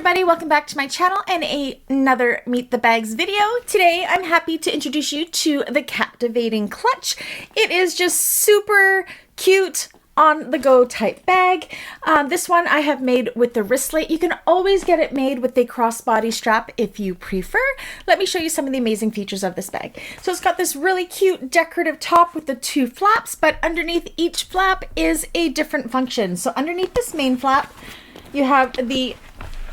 everybody, welcome back to my channel and another Meet the Bags video. Today I'm happy to introduce you to the Captivating Clutch. It is just super cute on the go type bag. This one I have made with the wristlet. You can always get it made with a crossbody strap if you prefer. Let me show you some of the amazing features of this bag. So it's got this really cute decorative top with the two flaps, but underneath each flap is a different function. So underneath this main flap, you have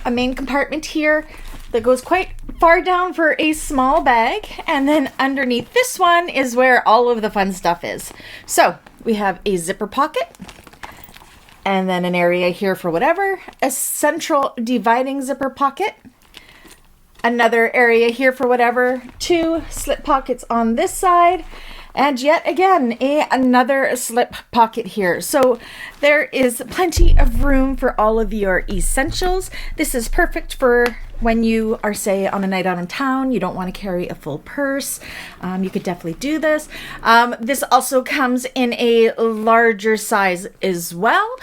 a main compartment here that goes quite far down for a small bag, and then underneath this one is where all of the fun stuff is. So we have a zipper pocket, and then an area here for whatever, a central dividing zipper pocket, another area here for whatever, two slip pockets on this side, and yet again, another slip pocket here. So there is plenty of room for all of your essentials. This is perfect for when you are, say, on a night out in town, you don't want to carry a full purse. You could definitely do this. This also comes in a larger size as well,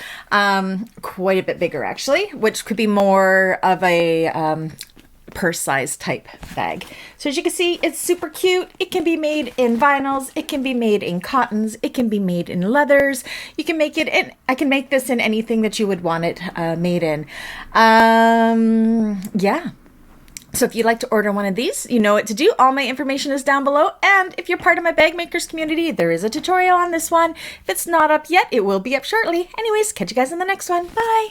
quite a bit bigger actually, which could be more of a purse size type bag. So as you can see, it's super cute. It can be made in vinyls, it can be made in cottons, it can be made in leathers. You can make it in, I can make this in anything that you would want it made in. Yeah. So if you'd like to order one of these, you know what to do. All my information is down below. And if you're part of my bag makers community, there is a tutorial on this one. If it's not up yet, it will be up shortly. Anyways, catch you guys in the next one. Bye.